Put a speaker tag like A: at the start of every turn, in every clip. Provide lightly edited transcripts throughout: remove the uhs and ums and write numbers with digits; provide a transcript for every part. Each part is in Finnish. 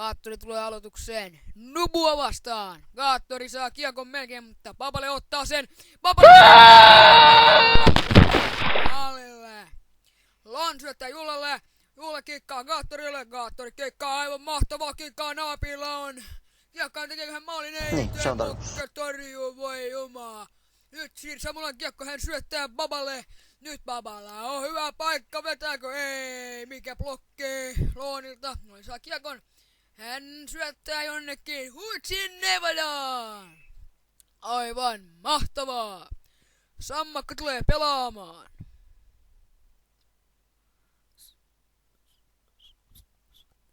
A: Gaattori tulee aloitukseen Nubua vastaan. Gaattori saa kiekon melkein, mutta Babale ottaa sen. Babale maalille. Lon syöttää Jullalle. Julla kikkaa Gaattorille. Gaattori kikkaa aivan mahtavaa kikkaa. Naapilla on. Kiekkaan tekeeköhän maalin? Ei.
B: Niin, se on
A: Mokka torjuu, voi jumaa. Nyt Samulan kiekko, hän syöttää Baballe. Nyt Baballa on hyvä paikka, vetääkö? Ei, mikä blokkee Loonilta. Noin saa kiekon. Hän syöttää jonnekin Huitsin Nevadaan. Aivan mahtavaa. Sammakko tulee pelaamaan.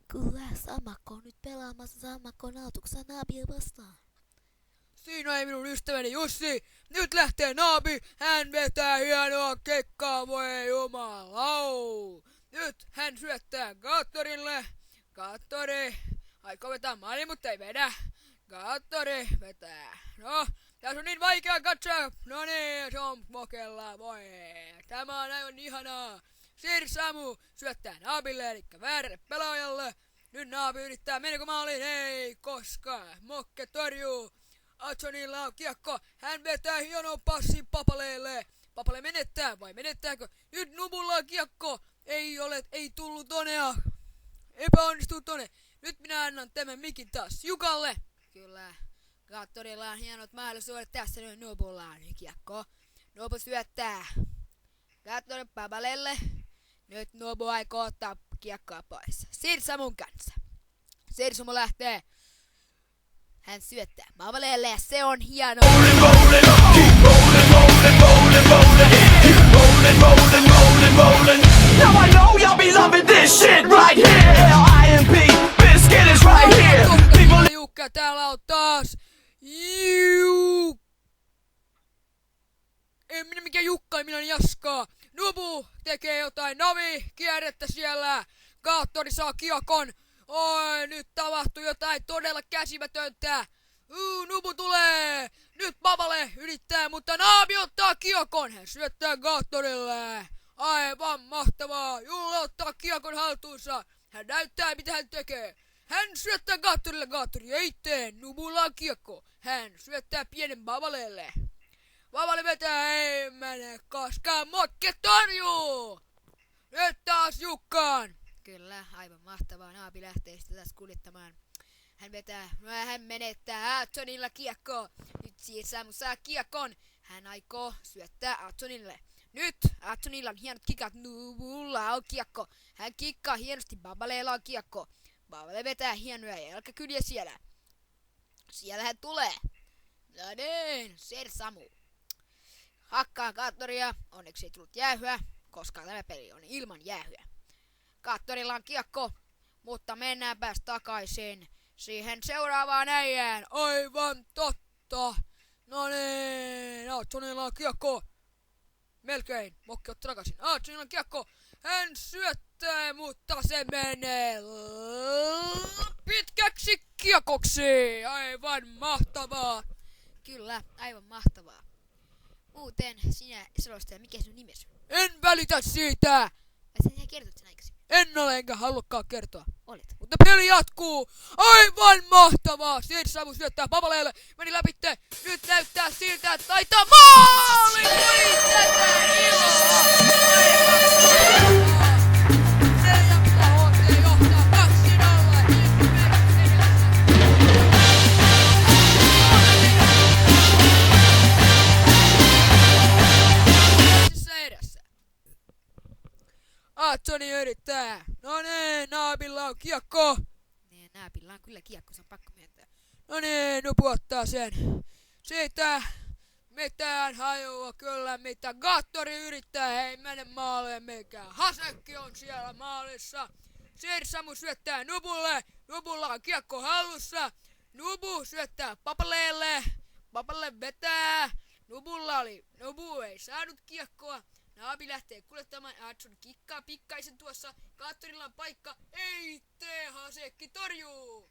C: Kyllä, Sammakko on nyt pelaamassa Sammakon aloituksessa Naabia vastaan.
A: Siinä ei minun ystäväni Jussi. Nyt lähtee Naabi. Hän vetää hienoa kekkaa, voi jumalau. Nyt hän syöttää Gaattorille. Gaattori aikoo vetää maali, mutta ei vedä. Gaattori vetää. No, tässä on niin vaikea katsoa. No niin, se on mokella, voi. Tämä on aivan ihanaa. Samu syöttää Naabille, eli väärälle pelaajalle. Nyt Naabi yrittää, meneekö maaliin? Ei koskaan. Mokke torjuu. Atsonilla on kiekko. Hän vetää hienon passin Papaleelle. Papale menettää, vai menettääkö? Nyt Nubulla on kiekko. Ei tullut Tonea. Epäonnistuu Tone. Nyt minä annan tämän mikin taas Jukalle. Kyllä. Gaattorilla on hienot mahdollisuudet tässä nyt. Nubulla on kiekko. Nubu syöttää Gaattorin Papalelle. Nyt Nubu aikoo ottaa kiekkoa pois. Samun kanssa. Samu lähtee. Hän syöttää Babaleelle ja se on hieno.
D: Now I know y'all be loving this shit right here. IMP, Biscuit is right here. People
A: Jukka täällä on taas. En minä mikä Jukka, minä Jaskaa. Nubu tekee jotain Navi kierrettä siellä. Gaattori saa kiekon. Oi, nyt tapahtuu jotain todella käsimätöntä. Nubu tulee. Nyt Babale yrittää, mutta Naabi ottaa kiekon. Hän syöttää Gaattorille. Aivan mahtavaa. Julla ottaa kiekon haltuunsa. Hän näyttää mitä hän tekee. Hän syöttää Gaattorille. Gaattori ei tee. Nubulla on kiekko. Hän syöttää pienen Babaleelle. Babale vetää, ei mene koskaan. Mokke torjuu. Nyt taas Jukkaan. Kyllä, aivan mahtavaa. Naabi lähtee sitä taas kuljettamaan. Hän vetää, hän menettää Atsonilla kiekkoa. Nyt Samu saa kiekon. Hän aikoo syöttää Atsonille. Nyt Atsonilla on hienot kikat. Nubulla on kiekko. Hän kikkaa hienosti. Babaleella on kiekko. Babale vetää hienoja jalkakyliä siellä. Siellä hän tulee. No niin, Samu hakkaa Gaattoria. Onneksi ei tullut jäähyä, koska tämä peli on ilman jäähyä. Gaattorilla on kiekko, mutta mennäänpäs takaisin siihen seuraavaan äijään. Aivan totta. No niin, Atsonilla on kiekko. Melkein, Mokki otti takaisin. Atsonilla on kiekko. Hän syöttää, mutta se menee pitkäksi kiekoksi. Aivan mahtavaa. Kyllä, aivan mahtavaa. Muuten sinä selostaja, mikä sun nimesi? En välitä siitä!
C: Sä kertot sen aikaisemmin.
A: En ole enkä halukaan kertoa.
C: Olet.
A: Mutta peli jatkuu! Aivan mahtavaa! Samu syöttää Babaleelle. Meni läpitte. Nyt näyttää siltä, että taitaa maali! Voi tätä iloa! Se johtaa 2-0. Edessä. Atsoni yrittää. No niin, Naabilla on kiekko.
C: Niin, Naabilla on kyllä kiekko, se on pakko myöntää.
A: No niin, Nubu ottaa sen. Siitä mitään hajua kyllä, mitä Gaattori yrittää, ei mene maaliin mikään. Hasekki on siellä maalissa. Samu syöttää Nubulle. Nubulla on kiekko hallussa. Nubu syöttää Papaleelle. Papale vetää. Nubu ei saanut kiekkoa. Naabi lähtee kuljettamaan. Atson kikkaa pikkaisen tuossa. Gaattorilla on paikka. Ei tee, Hasekki torjuu.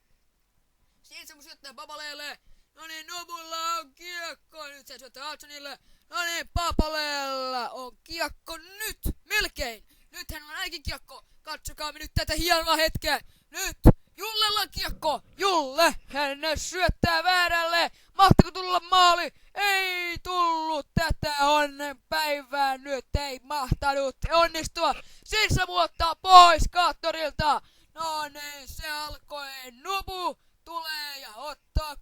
A: Samu syöttää Babaleelle. No niin, Nubulla on kiekko. Nyt se syöttää Atsonille. No niin, Papaleella on kiekko nyt. Melkein. Nyt hän on ainakin kiekko. Katsokaa nyt tätä hienoa hetkeä. Nyt Jullella kiekko! Julle! Hän syöttää väärälle! Mahtako tulla maali? Ei tullut tätä onnenpäivää nyt, ei mahtanut onnistua. Sirsamu ottaa pois Kaattorilta. No niin, se alkoi. Nubu tulee ja ottaa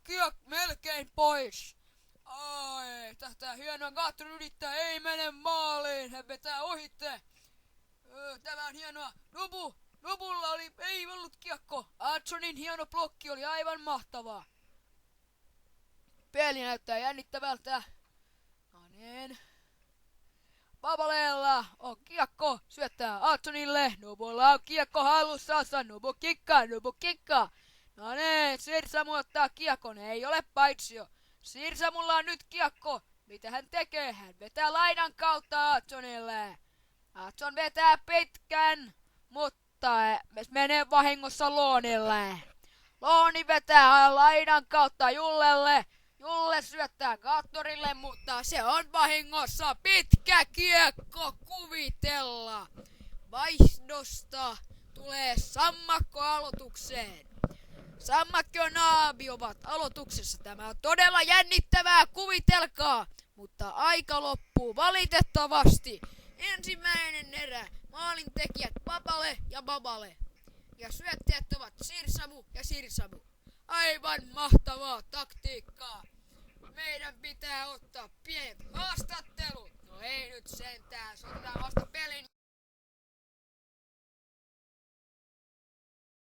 A: melkein pois. Ai, tätä hienoa Kaattori yrittää, ei mene maaliin. Hän vetää ohitte. Tämä on hienoa. Nubulla ei ollut kiekko. Adsonin hieno blokki oli aivan mahtavaa. Peli näyttää jännittävältä. No niin. Babaleella on kiekko. Syöttää Adsonille. Nubulla on kiekko hallussaan. Nubu kikkaa. No niin, Sirsamu ottaa kiekon. Ei ole paitsio. Sirsamulla on nyt kiekko. Mitä hän tekee? Hän vetää laidan kautta Adsonille. Adson vetää pitkän, mutta menee vahingossa Loonille. Looni vetää laidan kautta Jullelle. Julle syöttää Kaattorille, mutta se on vahingossa. Pitkä kiekko kuvitella. Vaihdosta tulee Sammakko aloitukseen. Sammakko ja Naabi ovat aloituksessa. Tämä on todella jännittävää, kuvitelkaa. Mutta aika loppuu valitettavasti. Ensimmäinen erä. Maalintekijät Papale ja Babale. Ja syöttäjät ovat Sirsamu ja Sirsamu. Aivan mahtavaa taktiikkaa. Meidän pitää ottaa pienet haastattelut. No ei nyt sentään, se otetaan vasta pelin